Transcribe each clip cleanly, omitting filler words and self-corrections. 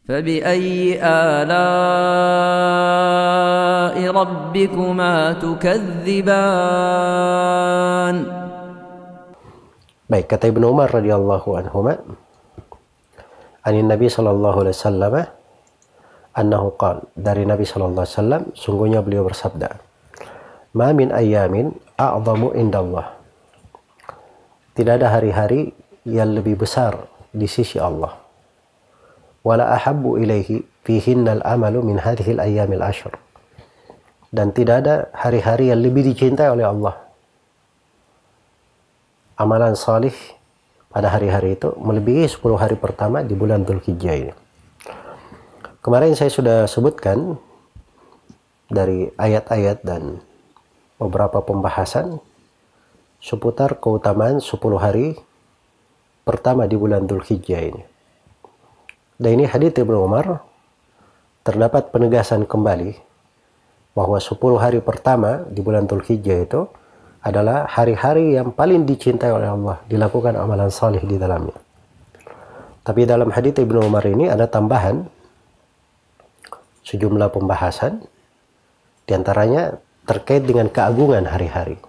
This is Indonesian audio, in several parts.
فبأي آلاء ربكما تكذبان. Baik, kata Ibnu Umar radhiyallahu anhuma, anin Nabi sallallahu alaihi wasallam annahu qala, dari Nabi sallallahu alaihi wasallam sungguhnya beliau bersabda, ma min ayyamin a'zamu indallah, tidak ada hari-hari yang lebih besar di sisi Allah, wala ahabbu ilaihi fihinnal amalu min hadhil ayyamil ashr, dan tidak ada hari-hari yang lebih dicintai oleh Allah amalan salih pada hari-hari itu melebihi 10 hari pertama di bulan Dzulhijjah ini. Kemarin saya sudah sebutkan dari ayat-ayat dan beberapa pembahasan seputar keutamaan 10 hari pertama di bulan Dzulhijjah ini. Dan ini hadits Ibnu Umar, terdapat penegasan kembali bahwa 10 hari pertama di bulan Dzulhijjah itu adalah hari-hari yang paling dicintai oleh Allah, dilakukan amalan salih di dalamnya. Tapi dalam hadits Ibnu Umar ini ada tambahan sejumlah pembahasan, diantaranya terkait dengan keagungan hari-hari.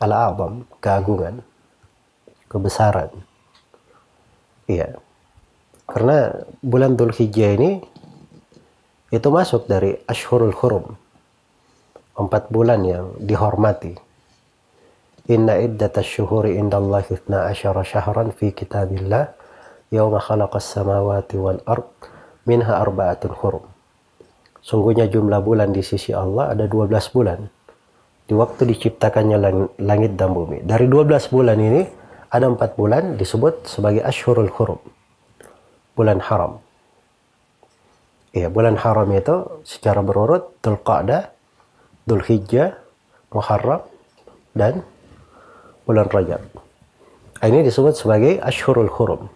Al-A'zam, keagungan, kebesaran. Iya. Karena bulan Dzulhijjah ini itu masuk dari Ashhurul Hurum, 4 bulan yang dihormati. Inna iddatasy syuhuri indallahi 12 syahran fi kitabillah yauma khalaqas samawati wal ard minha arba'atun hurum. Sungguhnya jumlah bulan di sisi Allah ada 12 bulan di waktu diciptakannya langit dan bumi. Dari 12 bulan ini ada 4 bulan disebut sebagai Ashhurul Hurum, bulan haram. Ya, bulan haram itu secara berurut Dzulqa'dah, Dzulhijjah, Muharram, dan bulan Rajab. Ini disebut sebagai Ashhurul Hurum,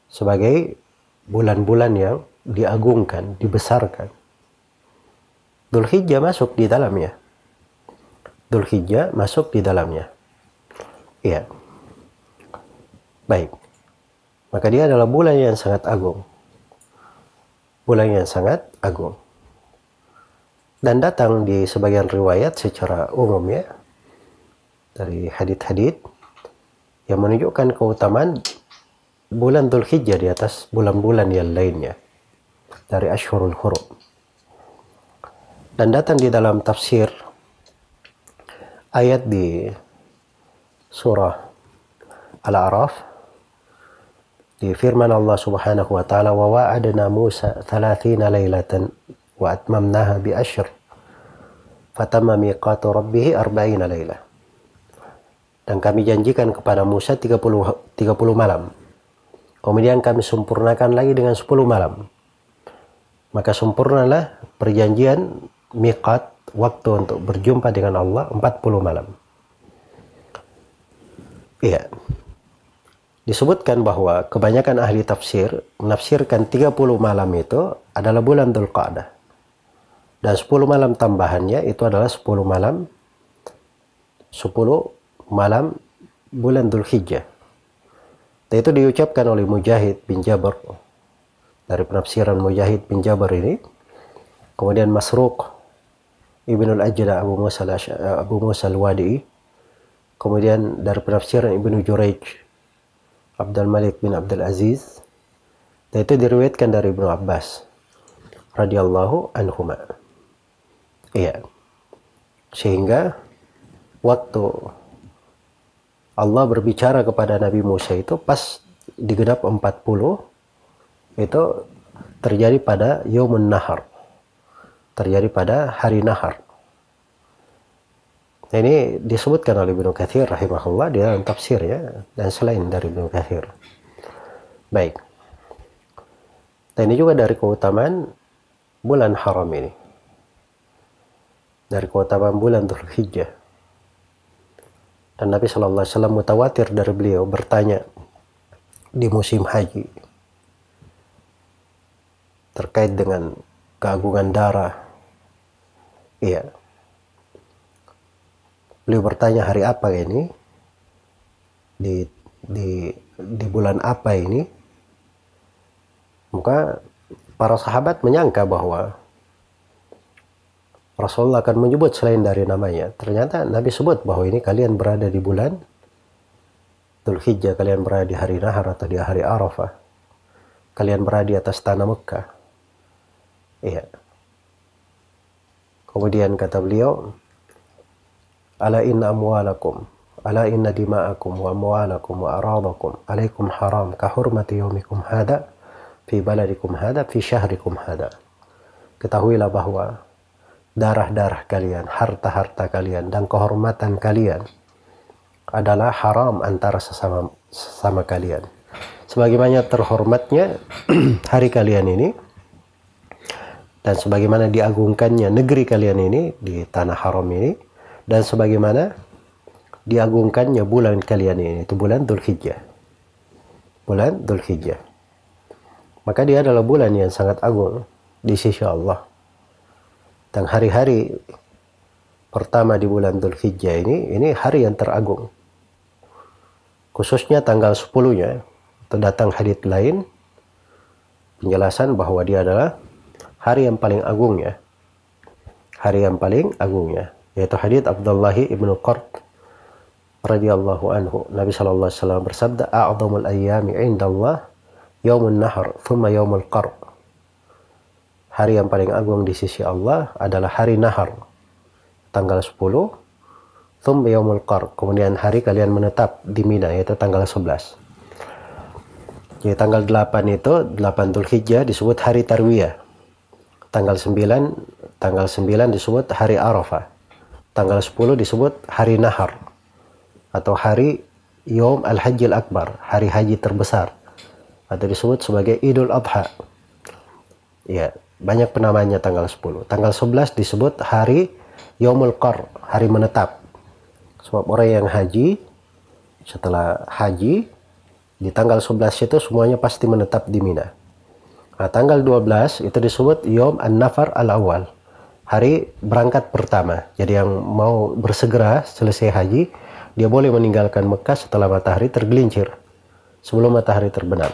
sebagai bulan-bulan yang diagungkan, dibesarkan. Dzulhijjah masuk di dalamnya. Dzulhijjah masuk di dalamnya. Iya. Baik. Maka dia adalah bulan yang sangat agung. Bulan yang sangat agung. Dan datang di sebagian riwayat secara umum ya, dari hadits-hadits yang menunjukkan keutamaan bulan Dzulhijjah di atas bulan-bulan yang lainnya dari Ashhurul Hurum. Dan datang di dalam tafsir ayat di surah Al-A'raf, di firman Allah Subhanahu wa taala, wa wa'adna Musa 30 lailatan wa atmamnaha bi ashr fatamma miqatu rabbih 40 lailah. Dan kami janjikan kepada Musa 30 malam. Kemudian kami sempurnakan lagi dengan 10 malam. Maka sempurnalah perjanjian miqat, waktu untuk berjumpa dengan Allah, 40 malam. Iya. Disebutkan bahwa kebanyakan ahli tafsir menafsirkan 30 malam itu adalah bulan Dzulqa'dah. Dan 10 malam tambahannya itu adalah 10 malam bulan Dzulhijjah. Dan itu diucapkan oleh Mujahid bin Jabr, dari penafsiran Mujahid bin Jabr ini. Kemudian Masruq Ibnul Ajda Abu Musa al-Wadi'i. Kemudian dari penafsiran Ibnu Jurayj Abdul Malik bin Abdul Aziz. Dan itu diriwayatkan dari Ibnu Abbas radhiyallahu anhuma. Iya. Sehingga waktu Allah berbicara kepada Nabi Musa itu pas digenap 40, itu terjadi pada Yaumun Nahar, terjadi pada hari Nahar. Ini disebutkan oleh Ibnu Katsir rahimahullah di dalam tafsirnya, dan selain dari Ibnu Katsir. Baik. Dan ini juga dari keutamaan bulan haram ini, dari keutamaan bulan Dzulhijjah. Dan Nabi Shallallahu Alaihi Wasallam mutawatir dari beliau bertanya di musim haji terkait dengan keagungan darah. Iya. Beliau bertanya hari apa ini, di bulan apa ini, Maka para sahabat menyangka bahwa Rasulullah akan menyebut selain dari namanya. Ternyata Nabi sebut bahwa ini kalian berada di bulan Dzulhijjah, kalian berada di hari Nahar atau di hari Arafah. Kalian berada di atas tanah Mekah. Iya. Kemudian kata beliau, ala inna amwalakum, ala inna dima'akum wa amwalakum wa aradakum alaikum haram ka hurmati yaumikum hada fi baladikum hada fi syahrikum hada. Ketahuilah bahwa darah-darah kalian, harta-harta kalian, dan kehormatan kalian adalah haram antara sesama kalian. Sebagaimana terhormatnya hari kalian ini, dan sebagaimana diagungkannya negeri kalian ini di tanah haram ini, dan sebagaimana diagungkannya bulan kalian ini, itu bulan Dzulhijjah. Bulan Dzulhijjah. Maka dia adalah bulan yang sangat agung di sisi Allah. Dan hari-hari pertama di bulan Dzulhijjah ini hari yang teragung. Khususnya tanggal 10-nya, terdatang hadits lain penjelasan bahwa dia adalah hari yang paling agungnya. Hari yang paling agungnya, yaitu hadits Abdullah ibnu Qurt radhiyallahu anhu. Nabi sallallahu alaihi wasallam bersabda, "A'dhamul ayyami 'indallah yaumun nahr, thumma yaumul qar." Hari yang paling agung di sisi Allah adalah hari Nahar, tanggal 10, thumma yaumul qar, kemudian hari kalian menetap di Mina, yaitu tanggal 11. Jadi tanggal 8 itu, 8 Dzulhijjah disebut hari Tarwiyah. Tanggal 9 disebut hari Arafah. Tanggal 10 disebut hari Nahar atau hari Yom Al-Hajjil Akbar, hari haji terbesar, atau disebut sebagai Idul Adha. Ya, banyak penamanya tanggal 10. Tanggal 11 disebut hari Yaumul Qar, hari menetap. Sebab orang yang haji, setelah haji, di tanggal 11 itu semuanya pasti menetap di Mina. Nah, tanggal 12 itu disebut Yom An-Nafar Al-Awwal, hari berangkat pertama. Jadi yang mau bersegera selesai haji, dia boleh meninggalkan Mekah setelah matahari tergelincir, sebelum matahari terbenam.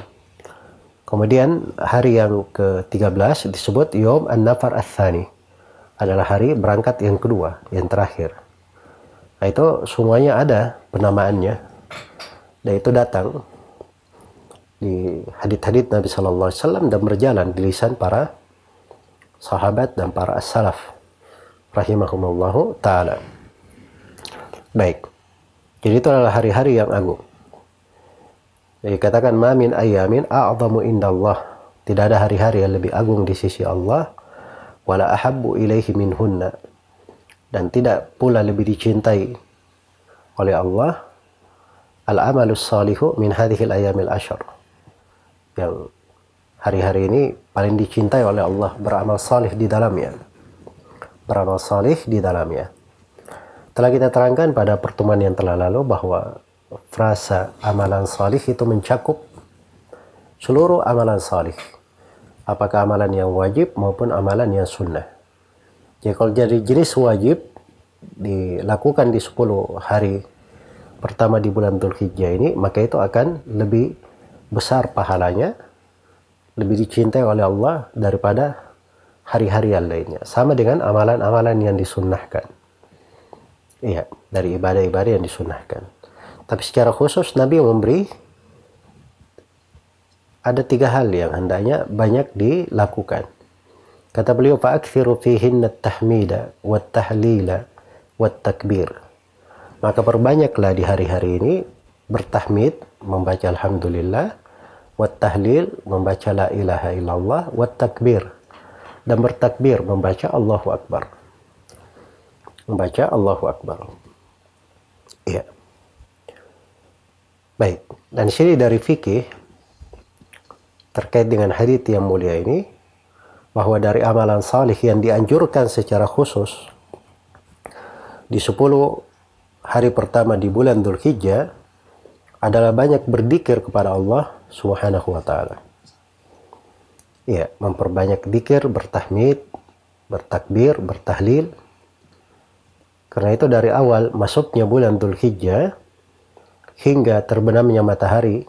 Kemudian hari yang ke-13 disebut Yom An-Nafar Ats-Tsani, adalah hari berangkat yang kedua, yang terakhir. Nah, itu semuanya ada penamaannya, dan itu datang di hadits-hadits Nabi Sallallahu Alaihi Wasallam dan berjalan di lisan para sahabat dan para as-salaf rahimahumullahu ta'ala. Baik, jadi itu adalah hari-hari yang agung. Jadi katakan, ma min ayyamin a'zamu indallah, tidak ada hari-hari yang lebih agung di sisi Allah, wala ahabbu ilaihi minhunna, dan tidak pula lebih dicintai oleh Allah, al-amalus salihu min hadhil ayyamil ashar, yang hari-hari ini paling dicintai oleh Allah, beramal salih di dalamnya. Beramal salih di dalamnya. Telah kita terangkan pada pertemuan yang telah lalu bahwa frasa amalan salih itu mencakup seluruh amalan salih, apakah amalan yang wajib maupun amalan yang sunnah. Jadi kalau jadi jenis wajib dilakukan di 10 hari pertama di bulan Dzulhijjah ini, maka itu akan lebih besar pahalanya, lebih dicintai oleh Allah daripada hari-hari yang lainnya. Sama dengan amalan-amalan yang disunnahkan. Iya, dari ibadah-ibadah yang disunnahkan. Tapi secara khusus Nabi memberi ada 3 hal yang hendaknya banyak dilakukan. Kata beliau, fa'akthiru fihinna at-tahmida wat-tahlila wat-takbir. Maka perbanyaklah di hari-hari ini bertahmid, membaca alhamdulillah, wat-tahlil, membaca la ilaha illallah, wat-takbir, dan bertakbir, membaca Allahu Akbar. Membaca Allahu Akbar. Iya. Baik, dan sini dari fikih terkait dengan hadits yang mulia ini, bahwa dari amalan salih yang dianjurkan secara khusus di 10 hari pertama di bulan Dzulhijjah adalah banyak berzikir kepada Allah Subhanahu wa taala. Ya, memperbanyak zikir, bertahmid, bertakbir, bertahlil. Karena itu dari awal masuknya bulan Dzulhijjah hingga terbenamnya matahari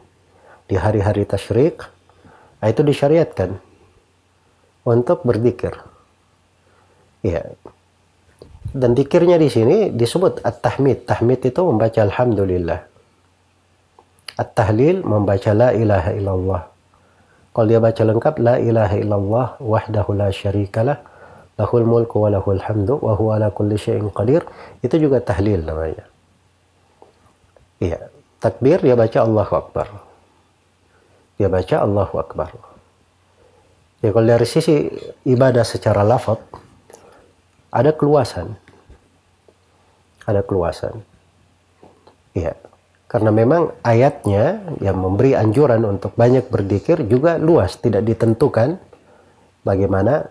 di hari-hari tasyrik, Nah, itu disyariatkan untuk berzikir. Ya. Dan zikirnya di sini disebut at-tahmid. Tahmid itu membaca alhamdulillah. At-tahlil membaca la ilaha illallah. Kalau dia baca lengkap la ilaha illallah wahdahu la syarikalah lahul mulku wa lahul hamdu wa huwa ala kulli syai'in qadir, itu juga tahlil namanya. Iya, takbir dia baca Allahu Akbar. Dia baca Allahu Akbar. Ya, kalau dari sisi ibadah secara lafaz ada keluasan. Ada keluasan. Iya. Karena memang ayatnya yang memberi anjuran untuk banyak berzikir juga luas, tidak ditentukan bagaimana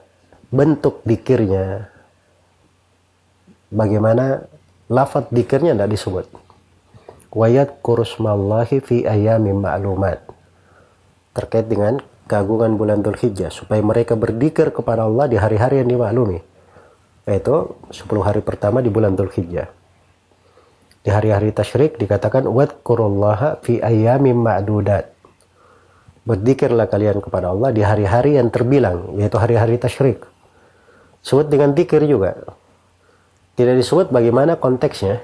bentuk zikirnya, bagaimana lafaz zikirnya tidak disebut. Wa yadhkuru smallahi fi ayyamin ma'lumat. Terkait dengan keagungan bulan Dzulhijjah, supaya mereka berzikir kepada Allah di hari-hari yang dimaklumi, yaitu 10 hari pertama di bulan Dzulhijjah. Di hari-hari tasyrik dikatakan wadhkurullaha fi ayyamin ma'dudat. Berzikirlah kalian kepada Allah di hari-hari yang terbilang, yaitu hari-hari tasyrik. Sebut dengan zikir juga. Tidak disebut bagaimana konteksnya.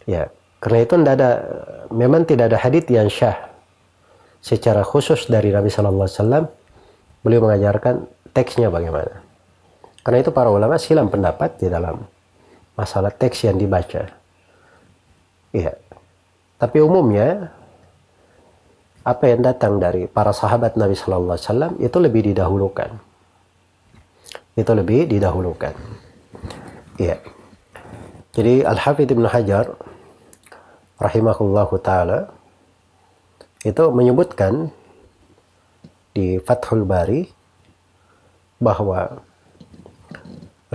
Ya, karena itu memang tidak ada hadits yang syah secara khusus dari Nabi sallallahu alaihi wasallam. Beliau mengajarkan teksnya bagaimana. Karena itu para ulama silam pendapat di dalam masalah teks yang dibaca. Iya. Tapi umumnya apa yang datang dari para sahabat Nabi sallallahu alaihi wasallam itu lebih didahulukan. Itu lebih didahulukan. Iya. Jadi Al-Hafidz Ibnu Hajar rahimahullahu taala itu menyebutkan di Fathul Bari bahwa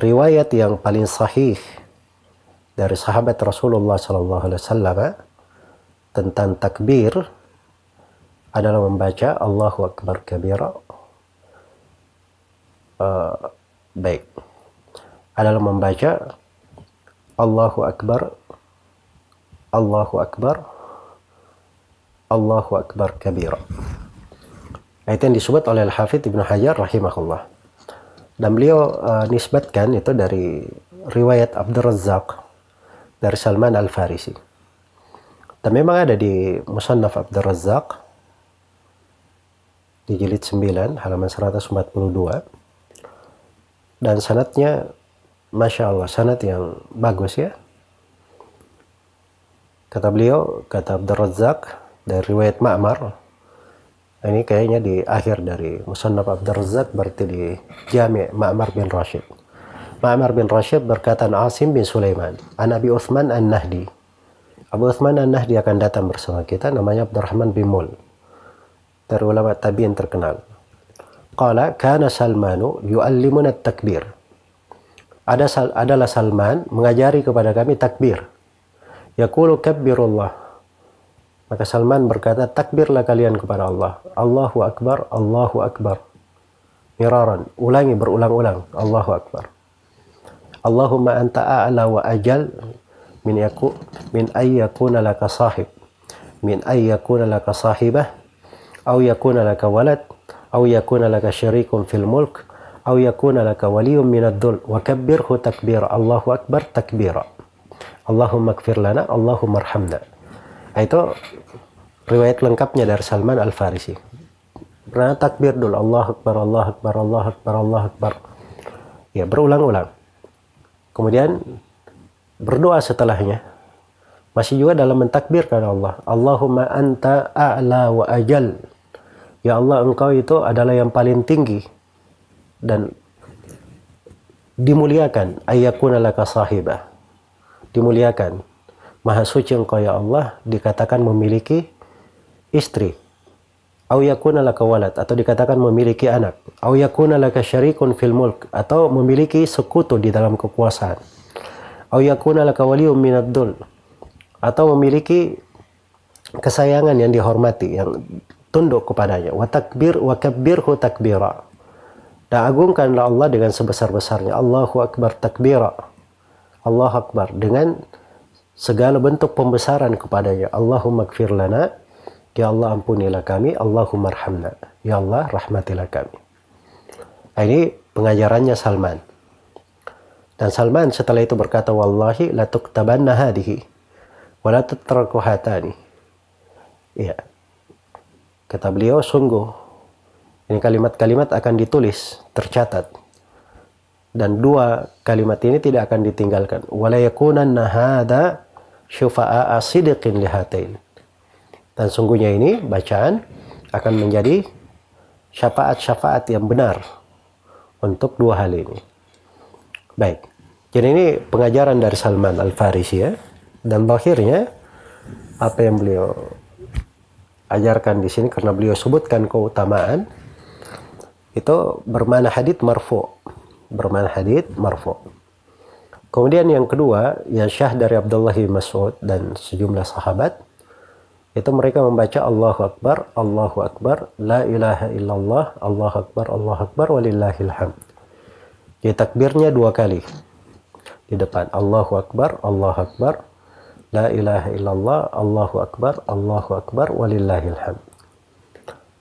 riwayat yang paling sahih dari sahabat Rasulullah sallallahu alaihi wasallam tentang takbir adalah membaca Allahu Akbar kabira. Baik. Adalah membaca Allahu Akbar, Allahu Akbar, Allahu Akbar kabira. Itu yang disebut oleh Al-Hafidz Ibnu Hajar rahimahullah. Dan beliau nisbatkan itu dari riwayat Abdul Razzaq dari Salman Al-Farisi. Dan memang ada di Musannaf Abdul Razzaq di jilid 9 halaman 142, dan sanadnya Masya Allah, sanad yang bagus ya. Kata beliau, kata Abdul Razzaq dari riwayat Ma'mar, ini kayaknya di akhir dari Musannaf Abdul Razzaq, berarti di Jami' Ma'mar bin Rashid. Ma'mar bin Rashid berkata Asim bin Sulaiman, an Abi Uthman an-Nahdi. Abu Uthman an-Nahdi akan datang bersama kita, namanya Abdurrahman bin Mul, dari ulama tabi'in terkenal. Qala kana Salmanu yu'allimuna at-takbir. Adalah Salman mengajari kepada kami takbir. Yaqulu kabbirullah. Maka Salman berkata, takbirlah kalian kepada Allah. Allahu Akbar, Allahu Akbar. Miraran, ulangi berulang-ulang. Allahu Akbar. Allahumma anta a'la wa ajal min ayyakuna laka sahib, min ayyakuna laka sahibah, aw yakuna laka walad, aw yakuna laka syarikun fil mulk, aw yakuna laka waliyun min ad-dhul, wa kabbirhu takbira. Allahu Akbar takbira. Allahumma ighfir lana, Allahumma arhamna. Itu riwayat lengkapnya dari Salman Al-Farisi. Pernah takbir dulu, Allahu Akbar, Allahu Akbar, Allahu Akbar, Allahu Akbar. Ya, berulang-ulang. Kemudian berdoa setelahnya. Masih juga dalam mentakbirkan Allah. Allahumma anta a'la wa ajal. Ya Allah, engkau itu adalah yang paling tinggi dan dimuliakan. Ayyakuna laka sahibah. Dimuliakan. Maha suci engkau ya Allah, dikatakan memiliki istri. Au yakuna laka walad, atau dikatakan memiliki anak. Au yakuna laka syarikun fil mulk, atau memiliki sekutu di dalam kekuasaan. Au yakuna laka waliyun minad dul, atau memiliki kesayangan yang dihormati, yang tunduk kepadanya. Wa kabbirhu takbira. Dan agungkanlah Allah dengan sebesar-besarnya. Allahu Akbar takbira. Allahu Akbar dengan segala bentuk pembesaran kepadanya. Allahumma ighfir lana, Ya Allah ampunilah kami, Allahumma arhamna. Ya Allah rahmatilah kami. Nah, ini pengajarannya Salman. Dan Salman setelah itu berkata, wallahi la tuktabanna hadhihi wa la tutraku hatani. Ya. Kata beliau, sungguh ini kalimat-kalimat akan ditulis, tercatat. Dan dua kalimat ini tidak akan ditinggalkan. Wala yakunanna hadza syufa'a sidqin lihatain. Dan sungguhnya ini bacaan akan menjadi syafaat-syafaat yang benar untuk dua hal ini. Baik. Jadi ini pengajaran dari Salman Al-Farisi ya. Dan akhirnya apa yang beliau ajarkan di sini karena beliau sebutkan keutamaan itu bermana hadits marfu. Bermana hadits marfu. Kemudian yang kedua, yang syah dari Abdullah bin Mas'ud dan sejumlah sahabat itu mereka membaca Allahu Akbar, la ilaha illallah, Allahu Akbar, walillahil hamd. Jadi takbirnya dua kali di depan. Allahu Akbar, la ilaha illallah, Allahu Akbar, walillahil hamd.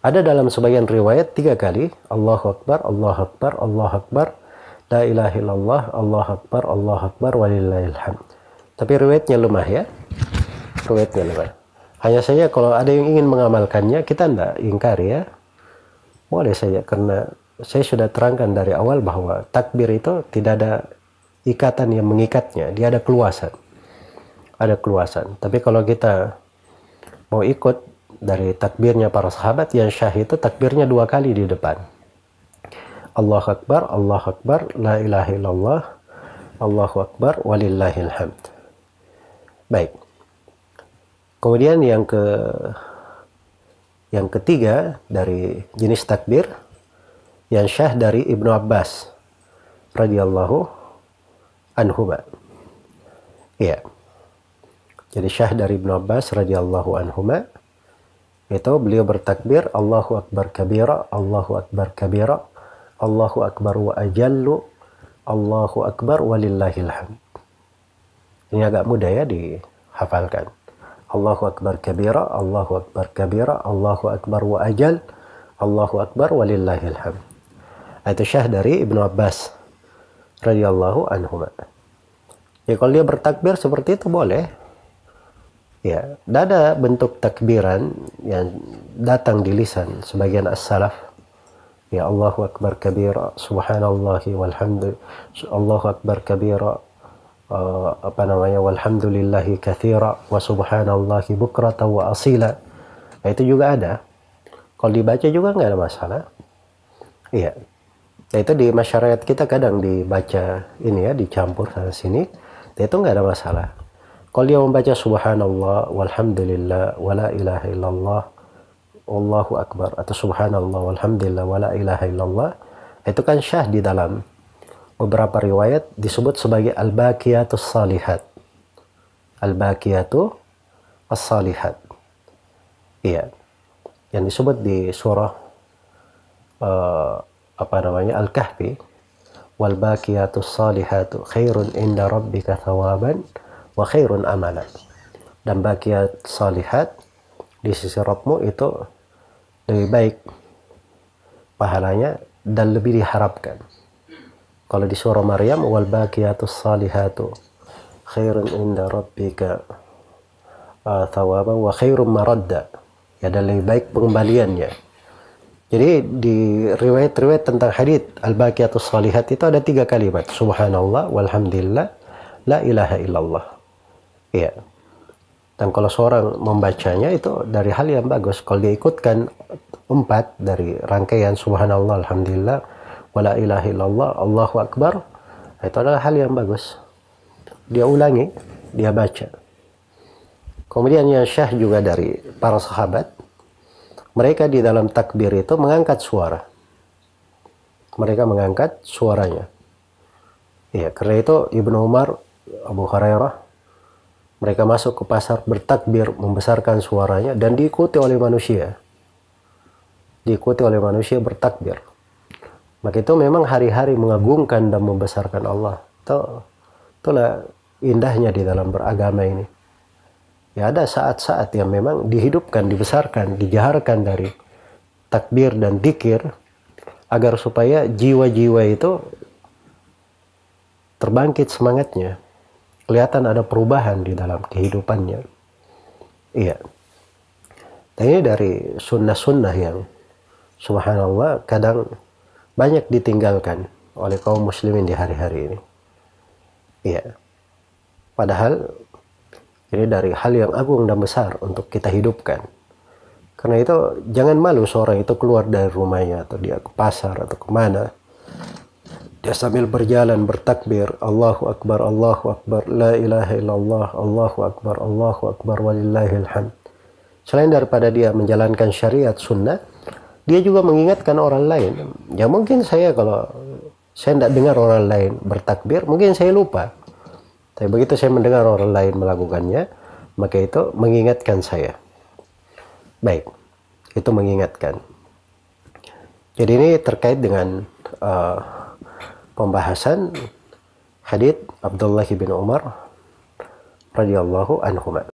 Ada dalam sebagian riwayat 3 kali. Allahu Akbar, la ilaha illallah, Allahu Akbar, walillahil hamd. Tapi riwayatnya lemah ya. Riwayatnya lemah. Hanya saja kalau ada yang ingin mengamalkannya, kita tidak ingkari ya. Boleh saja, karena saya sudah terangkan dari awal bahwa takbir itu tidak ada ikatan yang mengikatnya. Dia ada keluasan. Ada keluasan. Tapi kalau kita mau ikut dari takbirnya para sahabat, yang syah itu takbirnya 2 kali di depan. Allahu Akbar, la ilaha illallah, Allahu Akbar, walillahil hamd. Baik. Kemudian yang ketiga dari jenis takbir yang syah dari Ibnu Abbas radhiyallahu anhuma. Iya. Jadi syah dari Ibnu Abbas radhiyallahu anhuma itu beliau bertakbir Allahu Akbar kabira, Allahu Akbar kabira, Allahu Akbar wa ajallu, Allahu Akbar walillahil hamd. Ini agak mudah ya dihafalkan. Allahu Akbar kabira, Allahu Akbar kabira, Allahu Akbar wa ajal, Allahu Akbar walillahil hamd. Itu syah dari Ibnu Abbas radhiyallahu anhuma. Ya kalau dia bertakbir seperti itu boleh. Ya, ada bentuk takbiran yang datang di lisan sebagian as-salaf. Ya Allahu Akbar kabira, subhanallahi walhamdulillah, Allahu Akbar kabira, walhamdulillahi katsira wa subhanallahi bukratan wa asila. Nah, itu juga ada. Kalau dibaca juga nggak ada masalah. Iya. Nah, itu di masyarakat kita kadang dibaca ini ya, dicampur sana sini. Nah, itu nggak ada masalah. Kalau dia membaca subhanallah walhamdulillah wala ilaha illallah Allahu Akbar atau subhanallah walhamdulillah wala ilaha illallah, itu kan syah di dalam beberapa riwayat disebut sebagai al-baqiyatus salihat. Al-baqiyatu as-salihat. Iya. Yang disebut di surah Al-Kahfi, wal baqiyatus salihatu khairun inda rabbika thawaban wa khairun amalan. Dan baqiyat salihat di sisi Rabbmu itu lebih baik pahalanya dan lebih diharapkan. Kalau di surah Maryam, wal baqiyatus salihatu khairun inda rabbika thawaban wa khairun maradda. Ya, dan lebih baik pengembaliannya. Jadi di riwayat-riwayat tentang hadits al-baqiyatus salihat itu ada 3 kalimat. Subhanallah, walhamdulillah, la ilaha illallah. Iya. Dan kalau seorang membacanya itu dari hal yang bagus. Kalau dia ikutkan 4 dari rangkaian subhanallah, alhamdulillah, wala ilaha illallah, Allahu Akbar, itu adalah hal yang bagus. Dia ulangi, dia baca. Kemudian yang syah juga dari para sahabat, mereka di dalam takbir itu mengangkat suara. Mereka mengangkat suaranya. Ya, karena itu Ibnu Umar, Abu Hurairah, mereka masuk ke pasar bertakbir, membesarkan suaranya, dan diikuti oleh manusia. Diikuti oleh manusia bertakbir. Maka itu memang hari-hari mengagungkan dan membesarkan Allah. Itulah indahnya di dalam beragama ini. Ya ada saat-saat yang memang dihidupkan, dibesarkan, dijaharkan dari takbir dan dzikir agar supaya jiwa-jiwa itu terbangkit semangatnya. Kelihatan ada perubahan di dalam kehidupannya. Iya. Dan ini dari sunnah-sunnah yang subhanallah kadang banyak ditinggalkan oleh kaum muslimin di hari-hari ini. Iya. Padahal ini dari hal yang agung dan besar untuk kita hidupkan. Karena itu jangan malu seorang itu keluar dari rumahnya atau dia ke pasar atau kemana. Dia sambil berjalan bertakbir, Allahu Akbar, la ilaha illallah, Allahu Akbar, walillahil hamd. Selain daripada dia menjalankan syariat sunnah, dia juga mengingatkan orang lain. Ya mungkin kalau saya tidak dengar orang lain bertakbir, mungkin saya lupa. Tapi begitu saya mendengar orang lain melakukannya, maka itu mengingatkan saya. Baik, itu mengingatkan. Jadi ini terkait dengan pembahasan hadits Abdullah bin Umar radhiyallahu anhuma.